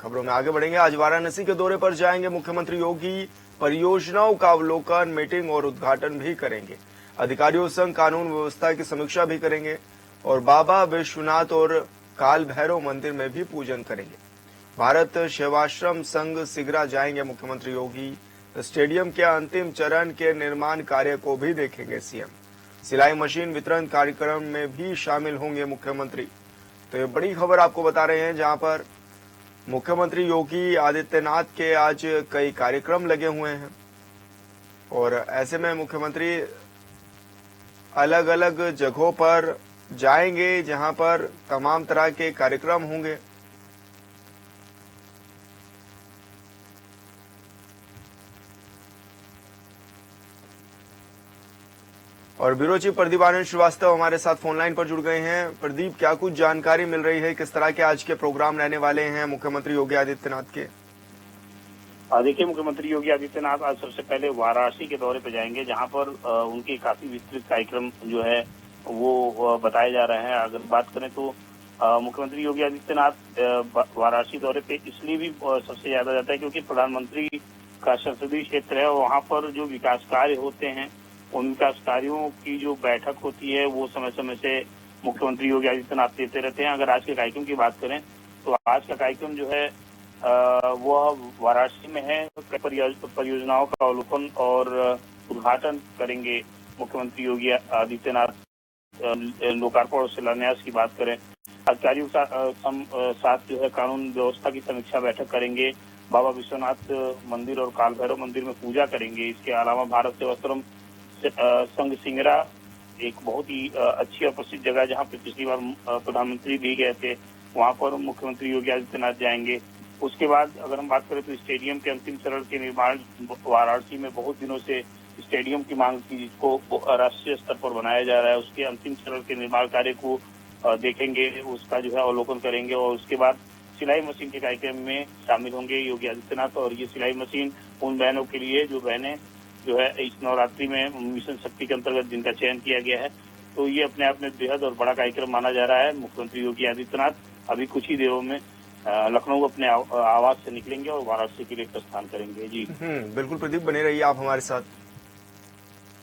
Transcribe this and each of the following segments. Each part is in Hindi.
खबरों में आगे बढ़ेंगे। आज वाराणसी के दौरे पर जाएंगे मुख्यमंत्री योगी। परियोजनाओं का अवलोकन, मीटिंग और उद्घाटन भी करेंगे। अधिकारियों संग कानून व्यवस्था की समीक्षा भी करेंगे और बाबा विश्वनाथ और काल भैरव मंदिर में भी पूजन करेंगे। भारत सेवाश्रम संघ सिगरा जाएंगे मुख्यमंत्री योगी। स्टेडियम के अंतिम चरण के निर्माण कार्य को भी देखेंगे सीएम। सिलाई मशीन वितरण कार्यक्रम में भी शामिल होंगे मुख्यमंत्री। तो ये बड़ी खबर आपको बता रहे हैं, जहां पर मुख्यमंत्री योगी आदित्यनाथ के आज कई कार्यक्रम लगे हुए हैं और ऐसे में मुख्यमंत्री अलग अलग जगहों पर जाएंगे जहां पर तमाम तरह के कार्यक्रम होंगे। और ब्यूरो चीफ प्रदीप आनंद श्रीवास्तव हमारे साथ फोन लाइन पर जुड़ गए हैं। प्रदीप, क्या कुछ जानकारी मिल रही है, किस तरह के आज के प्रोग्राम रहने वाले हैं मुख्यमंत्री योगी आदित्यनाथ के? देखिए, मुख्यमंत्री योगी आदित्यनाथ आज सबसे पहले वाराणसी के दौरे पर जाएंगे, जहां पर उनके काफी विस्तृत कार्यक्रम जो है वो बताए जा रहे हैं। अगर बात करें तो मुख्यमंत्री योगी आदित्यनाथ वाराणसी दौरे पे इसलिए भी सबसे ज्यादा जाता है क्योंकि प्रधानमंत्री का संसदीय क्षेत्र है और वहाँ पर जो विकास कार्य होते हैं उन विकास कार्यों की जो बैठक होती है वो समय समय से मुख्यमंत्री योगी आदित्यनाथ देते रहते हैं। अगर आज के कार्यक्रम की बात करें तो आज का कार्यक्रम जो है वह वाराणसी में है। परियोजनाओं का अवलोकन और उद्घाटन करेंगे मुख्यमंत्री योगी आदित्यनाथ। लोकार्पण और शिलान्यास की बात करें, अधिकारियों के साथ जो है कानून व्यवस्था की समीक्षा बैठक करेंगे। बाबा विश्वनाथ मंदिर और काल भैरव मंदिर में पूजा करेंगे। इसके अलावा भारत सेवाश्रम संघ सिंगरा एक बहुत ही अच्छी और प्रसिद्ध जगह जहां पे पिछली बार प्रधानमंत्री भी गए थे, वहां पर मुख्यमंत्री योगी आदित्यनाथ जाएंगे। उसके बाद अगर हम बात करें तो स्टेडियम के अंतिम चरण के निर्माण, वाराणसी में बहुत दिनों से स्टेडियम की मांग थी जिसको राष्ट्रीय स्तर पर बनाया जा रहा है। उसके अंतिम चरण के निर्माण कार्य को देखेंगे, उसका जो है अवलोकन करेंगे और उसके बाद सिलाई मशीन के कार्यक्रम में शामिल होंगे योगी आदित्यनाथ। और ये सिलाई मशीन उन बहनों के लिए जो बहनें जो है इस नवरात्रि में मिशन शक्ति के अंतर्गत जिनका चयन किया गया है, तो ये अपने आप में बेहद और बड़ा कार्यक्रम माना जा रहा है। मुख्यमंत्री योगी आदित्यनाथ अभी कुछ ही देरों में लखनऊ अपने आवास से निकलेंगे और वाराणसी के लिए प्रस्थान करेंगे। जी बिल्कुल प्रदीप, बने रहिए आप हमारे साथ।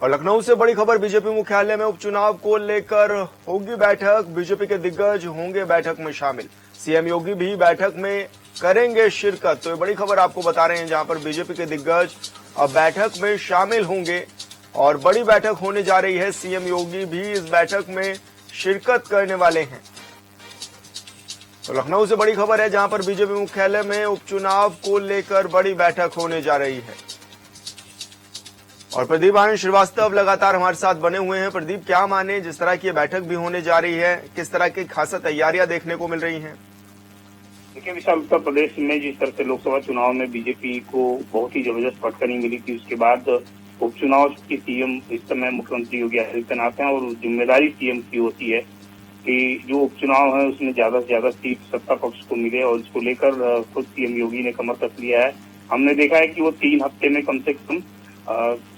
और लखनऊ से बड़ी खबर, बीजेपी मुख्यालय में उपचुनाव को लेकर होगी बैठक। बीजेपी के दिग्गज होंगे बैठक में शामिल। सीएम योगी भी बैठक में करेंगे शिरकत। तो ये बड़ी खबर आपको बता रहे हैं, जहां पर बीजेपी के दिग्गज अब बैठक में शामिल होंगे और बड़ी बैठक होने जा रही है। सीएम योगी भी इस बैठक में शिरकत करने वाले हैं। तो लखनऊ से बड़ी खबर है, जहां पर बीजेपी मुख्यालय में उपचुनाव को लेकर बड़ी बैठक होने जा रही है। और प्रदीप आनंद श्रीवास्तव लगातार हमारे साथ बने हुए हैं। प्रदीप, क्या माने, जिस तरह की बैठक भी होने जा रही है, किस तरह की खासा तैयारियां देखने को मिल रही हैं? देखिए विशाल, उत्तर प्रदेश में जिस तरह से लोकसभा चुनाव में बीजेपी को बहुत ही जबरदस्त पटखनी मिली थी, उसके बाद उपचुनाव की सीएम इस समय मुख्यमंत्री योगी आदित्यनाथ हैं और जिम्मेदारी सीएम की होती है कि जो उपचुनाव है उसमें ज्यादा से ज्यादा सीट सत्ता पक्ष को मिले और इसको लेकर खुद सीएम योगी ने कमर कस लिया है। हमने देखा है कि वो 3 हफ्ते में कम से कम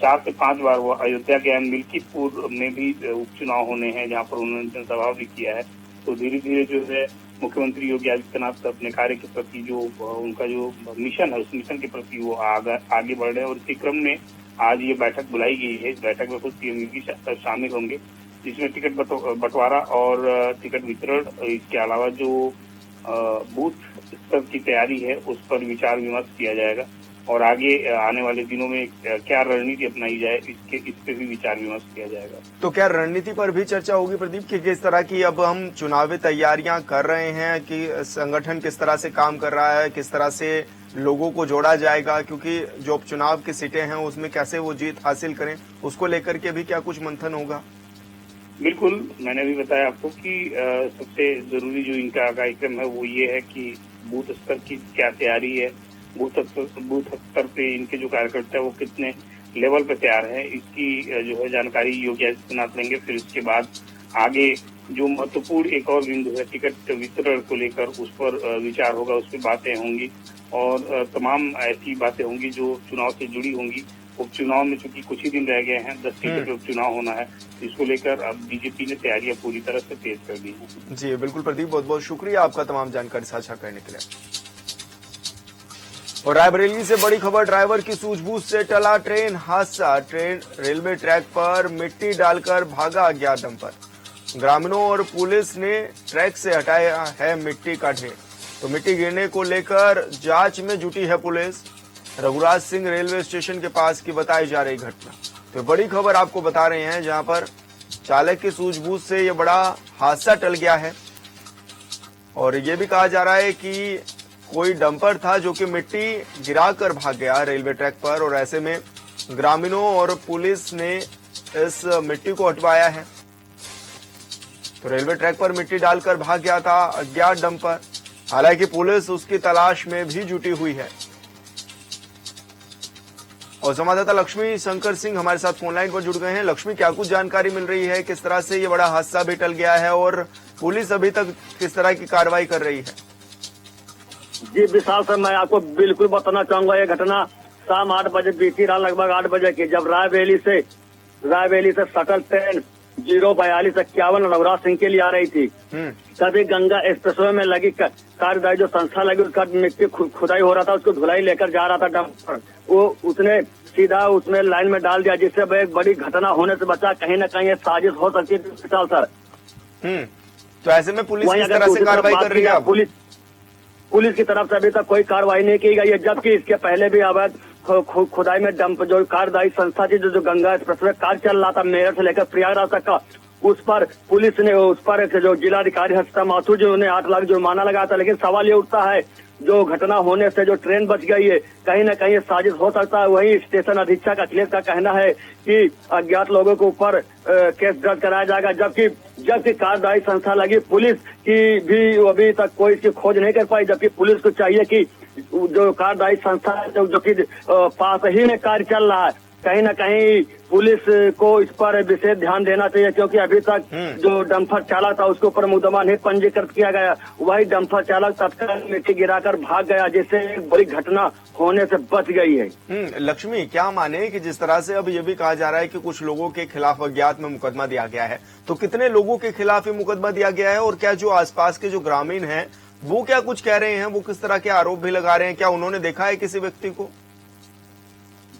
4 से 5 बार वो अयोध्या गए, मिल्कीपुर में भी उपचुनाव होने हैं जहाँ पर उन्होंने जनसभा भी किया है। तो धीरे धीरे जो है मुख्यमंत्री योगी आदित्यनाथ अपने कार्य के प्रति जो उनका जो मिशन है उस मिशन के प्रति वो आगे बढ़ रहे हैं और इसी क्रम में आज ये बैठक बुलाई गई है। इस बैठक में खुद सीएम योगी शामिल होंगे, जिसमें टिकट बंटवारा और टिकट वितरण, इसके अलावा जो बूथ स्तर की तैयारी है उस पर विचार विमर्श किया जाएगा और आगे आने वाले दिनों में क्या रणनीति अपनाई जाए इस पे भी विचार विमर्श किया जाएगा। तो क्या रणनीति पर भी चर्चा होगी प्रदीप कि किस तरह की अब हम चुनावी तैयारियां कर रहे हैं, कि संगठन किस तरह से काम कर रहा है, किस तरह से लोगों को जोड़ा जाएगा, क्योंकि जो चुनाव की सीटें हैं उसमें कैसे वो जीत हासिल करें, उसको लेकर के भी क्या कुछ मंथन होगा? बिल्कुल, मैंने भी बताया आपको कि सबसे जरूरी जो इनका कार्यक्रम है वो ये है कि बूथ स्तर की क्या तैयारी है, बूथ स्तर पे इनके जो कार्यकर्ता है वो कितने लेवल पे तैयार है, इसकी जो है जानकारी योगी आदित्यनाथ लेंगे। फिर उसके बाद आगे जो महत्वपूर्ण एक और बिंदु है टिकट वितरण को लेकर, उस पर विचार होगा, उस पर बातें होंगी और तमाम ऐसी बातें होंगी जो चुनाव से जुड़ी होंगी। उपचुनाव में चूंकि कुछ ही दिन रह गए हैं, 10 सीटों पे उपचुनाव होना है, इसको लेकर अब बीजेपी ने तैयारियां पूरी तरह से तेज कर दी हैं। जी बिल्कुल प्रदीप, बहुत बहुत शुक्रिया आपका तमाम जानकारी साझा करने के लिए। और रायबरेली से बड़ी खबर, ड्राइवर की सूझबूझ से टला ट्रेन हादसा। ट्रेन रेलवे ट्रैक पर मिट्टी डालकर भागा अज्ञात डंपर। ग्रामीणों और पुलिस ने ट्रैक से हटाया है मिट्टी का ढेर। तो मिट्टी गिरने को लेकर जांच में जुटी है police. Raghuraj Singh railway station के पास की बताई जा रही घटना। तो बड़ी खबर आपको बता रहे हैं, जहां पर चालक की सूझबूझ से यह बड़ा हादसा टल गया है। और ये भी कहा जा रहा है कि कोई डंपर था जो कि मिट्टी गिराकर भाग गया रेलवे ट्रैक पर, और ऐसे में ग्रामीणों और पुलिस ने इस मिट्टी को हटवाया है। तो रेलवे ट्रैक पर मिट्टी डालकर भाग गया था अज्ञात डंपर। हालांकि पुलिस उसकी तलाश में भी जुटी हुई है। और संवाददाता लक्ष्मी शंकर सिंह हमारे साथ फोनलाइन पर जुड़ गए हैं। लक्ष्मी, क्या कुछ जानकारी मिल रही है, किस तरह से ये बड़ा हादसा भी टल गया है और पुलिस अभी तक किस तरह की कार्रवाई कर रही है? जी विशाल सर, मैं आपको बिल्कुल बताना चाहूंगा, ये घटना शाम 8 बजे बीती रात लगभग 8 बजे की, जब रायबरेली से शटल ट्रेन 04251 रघुराज सिंह के लिए आ रही थी। तभी गंगा एक्सप्रेसवे में लगी कार्यदायी जो संस्था लगी, उसका मिट्टी खुदाई हो रहा था, उसको धुलाई लेकर जा रहा था डंपर। वो उसने सीधा उसमें लाइन में डाल दिया, जिससे एक बड़ी घटना होने से बचा। कहीं न कहीं साजिश हो सकती है विशाल सर। तो ऐसे में पुलिस किस तरह से कार्रवाई कर रही है? पुलिस की तरफ से अभी तक कोई कार्रवाई नहीं की गई है, जबकि इसके पहले भी अवैध खुदाई में डंप जो कार्यदायी संस्था थी, जो गंगा एक्सप्रेसवे कार चल रहा था मेरठ से लेकर प्रयागराज तक का, उस पर पुलिस ने उस पर जो जिलाधिकारी हर्षिता माथुर जी ने 8 लाख जुर्माना लगाया था। लेकिन सवाल ये उठता है, जो घटना होने से जो ट्रेन बच गई है, कहीं न कहीं साजिश हो सकता है। वहीं स्टेशन अधीक्षक अखिलेश का कहना है कि अज्ञात लोगों के ऊपर केस दर्ज कराया जाएगा, जबकि कार्यदायी संस्था लगी पुलिस की भी अभी तक कोई इसकी खोज नहीं कर पाई। जबकि पुलिस को चाहिए कि जो कार्यदायी संस्था है, जो कि पास ही में कार्य चल रहा है, कहीं न कहीं पुलिस को इस पर विशेष ध्यान देना चाहिए, क्योंकि अभी तक जो डंपर चालक था उसके ऊपर मुकदमा नहीं पंजीकृत किया गया। वही डंपर चालक तत्काल मिट्टी गिराकर भाग गया, जिससे एक बड़ी घटना होने से बच गई है। लक्ष्मी, क्या माने कि जिस तरह से अब ये भी कहा जा रहा है कि कुछ लोगों के खिलाफ अज्ञात में मुकदमा दिया गया है, तो कितने लोगों के खिलाफ ये मुकदमा दिया गया है? और क्या जो आसपास के जो ग्रामीण हैं वो क्या कुछ कह रहे हैं, वो किस तरह के आरोप भी लगा रहे हैं? क्या उन्होंने देखा है किसी व्यक्ति को?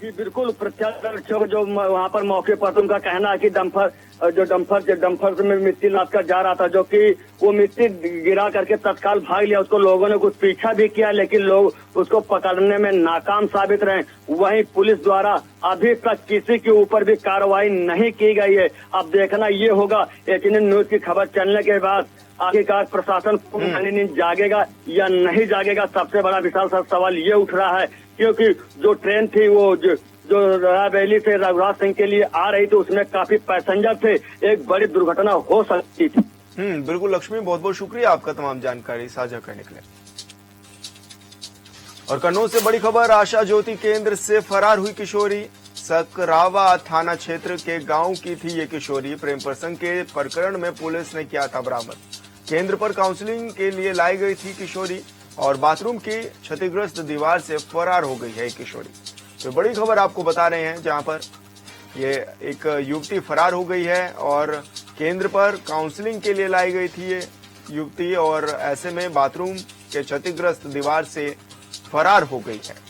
जी बिल्कुल, प्रत्याशी जो वहाँ पर मौके पर उनका कहना है कि डंपर में मिट्टी लाद कर जा रहा था, जो कि वो मिट्टी गिरा करके तत्काल भाग लिया। उसको लोगों ने कुछ पीछा भी किया, लेकिन लोग उसको पकड़ने में नाकाम साबित रहे। वहीं पुलिस द्वारा अभी तक किसी के ऊपर भी कार्रवाई नहीं की गई है। अब देखना ये होगा एटीएन न्यूज की खबर चलने के बाद आखिरकार प्रशासन नींद जागेगा या नहीं जागेगा। सबसे बड़ा विशाल सवाल ये उठ रहा है, क्योंकि जो ट्रेन थी वो जो रायबरेली से रघुराज सिंह के लिए आ रही थी, उसमें काफी पैसेंजर थे, एक बड़ी दुर्घटना हो सकती थी। बिल्कुल लक्ष्मी, बहुत बहुत शुक्रिया आपका तमाम जानकारी साझा करने के लिए। और कन्नौज से बड़ी खबर, आशा ज्योति केंद्र से फरार हुई किशोरी। सकरावा थाना क्षेत्र के गांव की थी ये किशोरी। प्रेम प्रसंग के प्रकरण में पुलिस ने किया था बरामद। केंद्र पर काउंसलिंग के लिए लाई गई थी किशोरी और बाथरूम की क्षतिग्रस्त दीवार से फरार हो गई है किशोरी। तो बड़ी खबर आपको बता रहे हैं, जहां पर ये एक युवती फरार हो गई है और केंद्र पर काउंसलिंग के लिए लाई गई थी ये युवती, और ऐसे में बाथरूम के क्षतिग्रस्त दीवार से फरार हो गई है।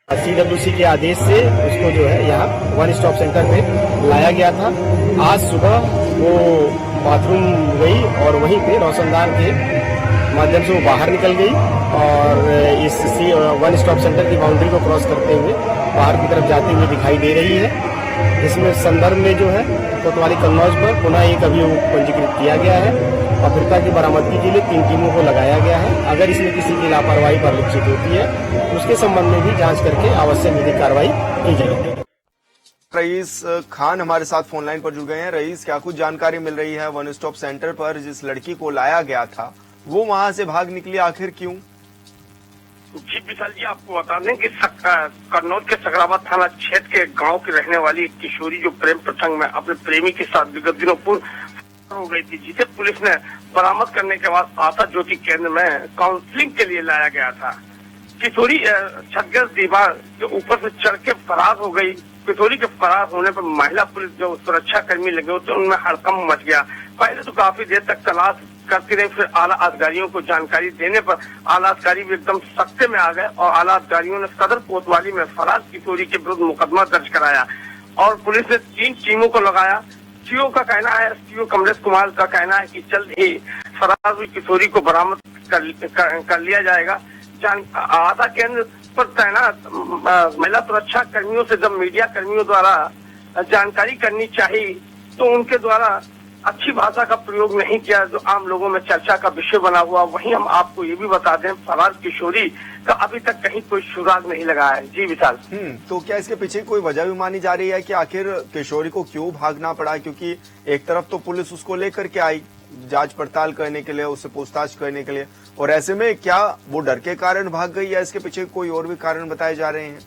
CWC के आदेश से उसको जो है यहाँ वन स्टॉप सेंटर पे लाया गया था। आज सुबह वो बाथरूम गई और वहीं पे रोशनदान के माध्यम से वो बाहर निकल गई और इस वन स्टॉप सेंटर की बाउंड्री को क्रॉस करते हुए बाहर की तरफ जाते हुए दिखाई दे रही है। इसमें संदर्भ में जो है कोतवाली कन्नौज पर पुनः एक अभियोग पंजीकृत किया गया है और पीड़िता की बरामदगी के लिए 3 टीमों को लगाया गया है। अगर इसमें किसी की लापरवाही परिलक्षित होती है तो उसके संबंध में भी जांच करके आवश्यक विधिक कार्रवाई की जाएगी। रईस खान हमारे साथ फोनलाइन पर जुड़ गए हैं। रईस, क्या कुछ जानकारी मिल रही है? वन स्टॉप सेंटर पर जिस लड़की को लाया गया था वो वहां से भाग निकली, आखिर क्यों? जी विशाल जी, आपको बता दें कि कन्नौज के सकरावा थाना क्षेत्र के गांव की रहने वाली एक किशोरी जो प्रेम प्रसंग में अपने प्रेमी के साथ विगत दिनों पूर्व हो गई थी, जिसे पुलिस ने बरामद करने के बाद आशा ज्योति केंद्र में काउंसलिंग के लिए लाया गया था। किशोरी क्षतिग्रस्त दीवार के ऊपर से चढ़ के फरार हो गई। किशोरी के फरार होने पर महिला पुलिस जो सुरक्षा कर्मी लगे होते उनमें हड़कंप मच गया। पहले तो काफी देर तक तलाश करती रही, फिर आला अधिकारियों को जानकारी देने पर आला अधिकारी भी एकदम सख्ते में आ गए और आला अधिकारियों ने सदर कोतवाली में फराज किशोरी के विरुद्ध मुकदमा दर्ज कराया और पुलिस ने 3 टीमों को लगाया। सीओ का कहना है, सीओ कमलेश कुमार का कहना है कि जल्द ही फरार हुई किशोरी को बरामद कर लिया जाएगा। आधा केंद्र पर तैनात महिला सुरक्षा कर्मियों से जब मीडिया कर्मियों द्वारा जानकारी करनी चाहिए तो उनके द्वारा अच्छी भाषा का प्रयोग नहीं किया, जो आम लोगों में चर्चा का विषय बना हुआ। वहीं हम आपको ये भी बता दें, फरार किशोरी का अभी तक कहीं कोई सुराग नहीं लगा है। जी विशाल। तो क्या इसके पीछे कोई वजह भी मानी जा रही है कि आखिर किशोरी को क्यों भागना पड़ा? क्योंकि एक तरफ तो पुलिस उसको लेकर के आई जांच पड़ताल करने के लिए, उससे पूछताछ करने के लिए, और ऐसे में क्या वो डर के कारण भाग गई या इसके पीछे कोई और भी कारण बताए जा रहे हैं?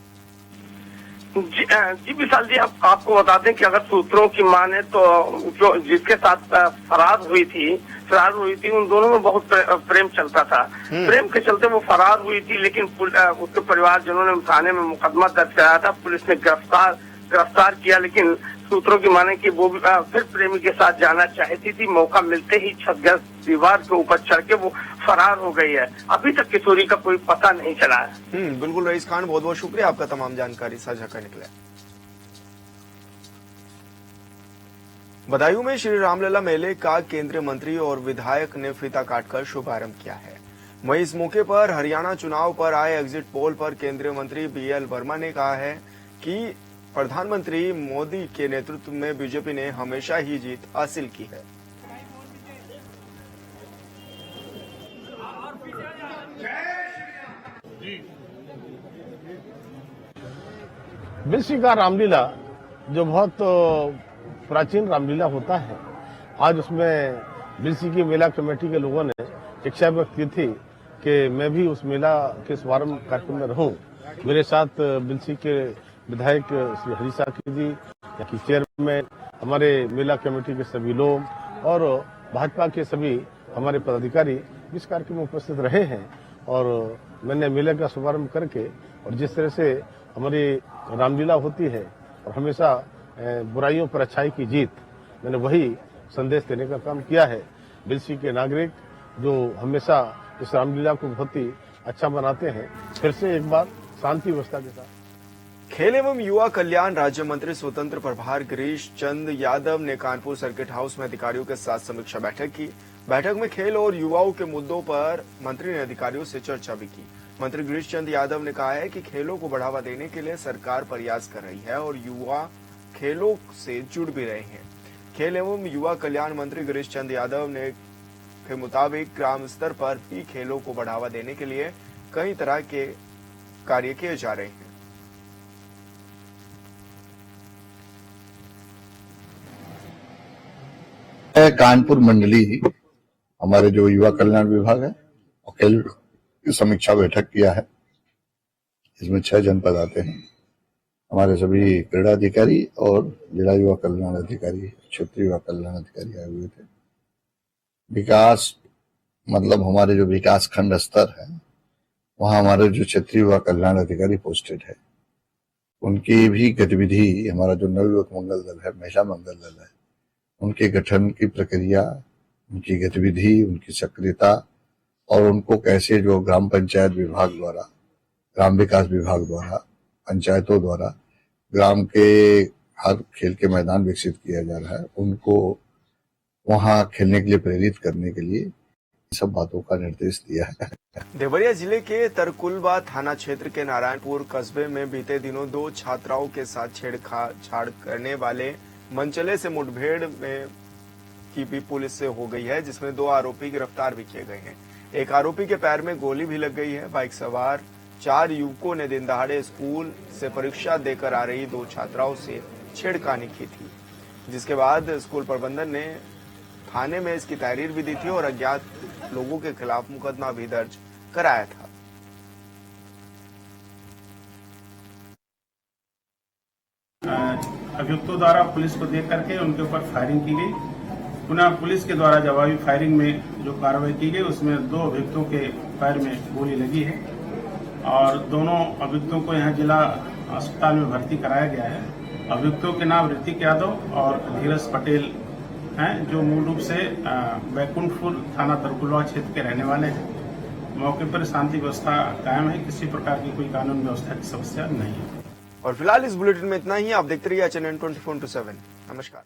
जी विशाल जी, आपको बता दें कि अगर सूत्रों की माने तो जो जिसके साथ फरार हुई थी उन दोनों में बहुत प्रेम चलता था। प्रेम के चलते वो फरार हुई थी, लेकिन उसके परिवारजनों ने थाने में मुकदमा दर्ज कराया था। पुलिस ने गिरफ्तार किया, लेकिन सूत्रों की माने कि वो फिर प्रेमी के साथ जाना चाहती थी। मौका मिलते ही छत दीवार के ऊपर चढ़ के वो फरार हो गई है। अभी तक किशोरी का कोई पता नहीं चला है। बिल्कुल रईस खान, बहुत बहुत शुक्रिया आपका तमाम जानकारी साझा करने के लिए। बदायूं में श्री रामलला मेले का केंद्रीय मंत्री और विधायक ने फीता काटकर शुभारंभ किया है। वहीं इस मौके पर हरियाणा चुनाव पर आए एग्जिट पोल पर केंद्रीय मंत्री BL वर्मा ने कहा है कि प्रधानमंत्री मोदी के नेतृत्व में बीजेपी ने हमेशा ही जीत हासिल की है। बिलसी का रामलीला जो बहुत प्राचीन रामलीला होता है, आज उसमें बिलसी की मेला कमेटी के लोगों ने इच्छा व्यक्त की थी कि मैं भी उस मेला के शुभारंभ कार्यक्रम में रहूं। मेरे साथ बिलसी के विधायक श्री हरी साकी जी, की चेयरमैन, हमारे मेला कमेटी के सभी लोग और भाजपा के सभी हमारे पदाधिकारी इस कार्यक्रम में उपस्थित रहे हैं। और मैंने मेले का शुभारंभ करके और जिस तरह से हमारी रामलीला होती है और हमेशा बुराइयों पर अच्छाई की जीत, मैंने वही संदेश देने का काम किया है। बिलसी के नागरिक जो हमेशा इस रामलीला को बहुत ही अच्छा बनाते हैं, फिर से एक बार शांति व्यवस्था के साथ। खेल एवं युवा कल्याण राज्य मंत्री स्वतंत्र प्रभार गिरीश चंद यादव ने कानपुर सर्किट हाउस में अधिकारियों के साथ समीक्षा बैठक की। बैठक में खेल और युवाओं के मुद्दों पर मंत्री ने अधिकारियों से चर्चा भी की। मंत्री गिरीश चंद यादव ने कहा है कि खेलों को बढ़ावा देने के लिए सरकार प्रयास कर रही है और युवा खेलों से जुड़ भी रहे हैं। खेल एवं युवा कल्याण मंत्री गिरीश चंद यादव ने के मुताबिक ग्राम स्तर पर भी खेलों को बढ़ावा देने के लिए कई तरह के कार्य किए जा रहे हैं। कानपुर मंडली हमारे जो युवा कल्याण विभाग है और खेल की समीक्षा बैठक किया है। इसमें 6 जनपद आते हैं। हमारे सभी क्रीड़ा अधिकारी और जिला युवा कल्याण अधिकारी, क्षेत्रीय युवा कल्याण अधिकारी आए हुए थे। विकास मतलब हमारे जो विकास खंड स्तर है वहाँ हमारे जो क्षेत्रीय युवा कल्याण अधिकारी पोस्टेड है, उनकी भी गतिविधि, हमारा जो नवयुवक मंगल दल है, महिला मंगल दल है, उनके गठन की प्रक्रिया, उनकी गतिविधि, उनकी सक्रियता और उनको कैसे जो ग्राम पंचायत विभाग द्वारा, ग्राम विकास विभाग द्वारा, पंचायतों द्वारा ग्राम के हर खेल के मैदान विकसित किया जा रहा है, उनको वहां खेलने के लिए प्रेरित करने के लिए सब बातों का निर्देश दिया है। देवरिया जिले के तरकुलबा थाना क्षेत्र के नारायणपुर कस्बे में बीते दिनों 2 छात्राओं के साथ छेड़छाड़ करने वाले मंचले से मुठभेड़ में की भी पुलिस से हो गई है, जिसमें 2 आरोपी गिरफ्तार भी किए गए हैं। एक आरोपी के पैर में गोली भी लग गई है। बाइक सवार 4 युवकों ने दिन दहाड़े स्कूल से परीक्षा देकर आ रही 2 छात्राओं से छेड़खानी की थी, जिसके बाद स्कूल प्रबंधन ने थाने में इसकी तहरीर भी दी थी और अज्ञात लोगों के खिलाफ मुकदमा भी दर्ज कराया था। अभियुक्तों द्वारा पुलिस को देख करके उनके ऊपर फायरिंग की गई। पुनः पुलिस के द्वारा जवाबी फायरिंग में जो कार्रवाई की गई उसमें 2 अभियुक्तों के पैर में गोली लगी है और दोनों अभियुक्तों को यहां जिला अस्पताल में भर्ती कराया गया है। अभियुक्तों के नाम ऋतिक यादव और धीरज पटेल हैं जो मूल रूप से बैकुंठपुर थाना तरकुलवा क्षेत्र के रहने वाले हैं। मौके पर शांति व्यवस्था कायम है, किसी प्रकार की कोई कानून व्यवस्था की समस्या नहीं है। और फिलहाल इस बुलेटिन में इतना ही। आप देखते रहिए HNN 24/7। नमस्कार।